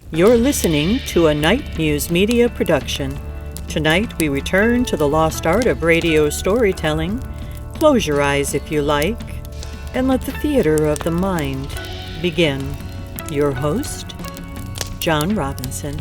You're listening to a Nite Muse Media production. Tonight we return to the lost art of radio storytelling. Close your eyes if you like, and let the theater of the mind begin. Your host, John Robinson.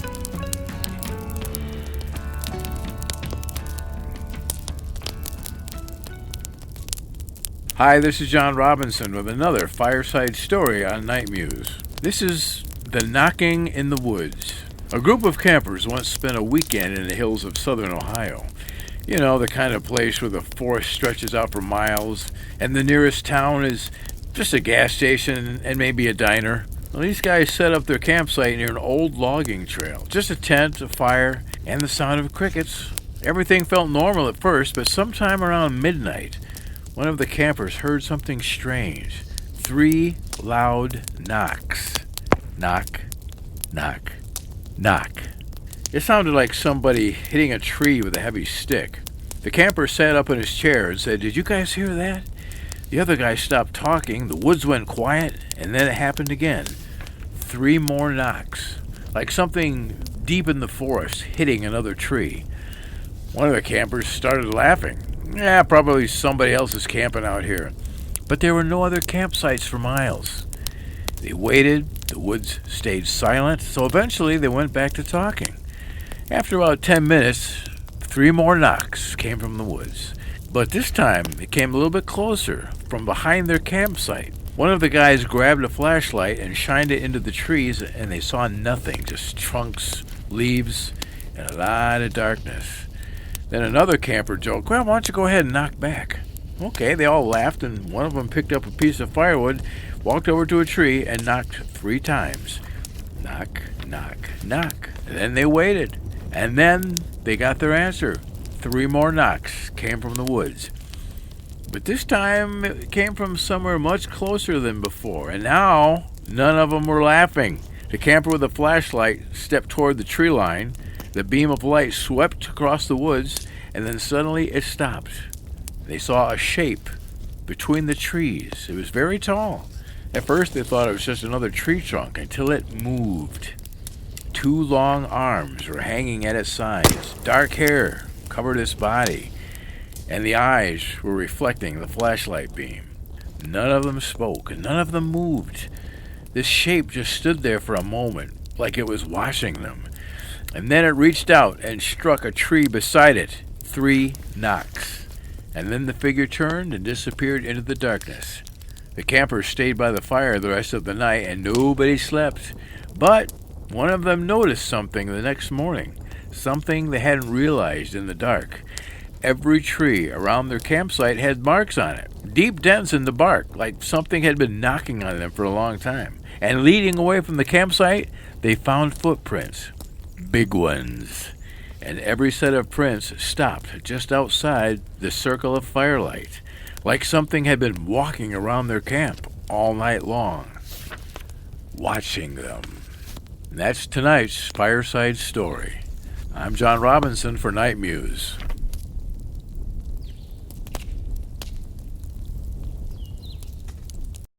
Hi, this is John Robinson with another Fireside Story on Nite Muse. This is The Knocking in the Woods. A group of campers once spent a weekend in the hills of southern Ohio. You know, the kind of place where the forest stretches out for miles, and the nearest town is just a gas station and maybe a diner. Well, these guys set up their campsite near an old logging trail. Just a tent, a fire, and the sound of crickets. Everything felt normal at first, but sometime around midnight, one of the campers heard something strange. 3 loud knocks. Knock, knock, knock. It sounded like somebody hitting a tree with a heavy stick. The camper sat up in his chair and said, "Did you guys hear that?" The other guy stopped talking, the woods went quiet, and then it happened again. 3 more knocks, like something deep in the forest hitting another tree. One of the campers started laughing. Yeah, probably somebody else is camping out here. But there were no other campsites for miles. They waited, the woods stayed silent, so eventually they went back to talking. After about 10 minutes, 3 more knocks came from the woods. But this time, it came a little bit closer, from behind their campsite. One of the guys grabbed a flashlight and shined it into the trees, and they saw nothing, just trunks, leaves, and a lot of darkness. Then another camper joked, "Well, why don't you go ahead and knock back?" Okay, they all laughed, and one of them picked up a piece of firewood, walked over to a tree, and knocked 3 times. Knock, knock, knock. And then they waited. And then they got their answer. 3 more knocks came from the woods. But this time it came from somewhere much closer than before. And now none of them were laughing. The camper with a flashlight stepped toward the tree line. The beam of light swept across the woods, and then suddenly it stopped. They saw a shape between the trees. It was very tall. At first they thought it was just another tree trunk until it moved. 2 long arms were hanging at its sides. Dark hair covered its body, and the eyes were reflecting the flashlight beam. None of them spoke, and none of them moved. This shape just stood there for a moment, like it was watching them. And then it reached out and struck a tree beside it. 3 knocks. And then the figure turned and disappeared into the darkness. The campers stayed by the fire the rest of the night, and nobody slept. But one of them noticed something the next morning, something they hadn't realized in the dark. Every tree around their campsite had marks on it, deep dents in the bark, like something had been knocking on them for a long time. And leading away from the campsite, they found footprints. Big ones. And every set of prints stopped just outside the circle of firelight, like something had been walking around their camp all night long, watching them. And that's tonight's Fireside Story. I'm John Robinson for Nite Muse.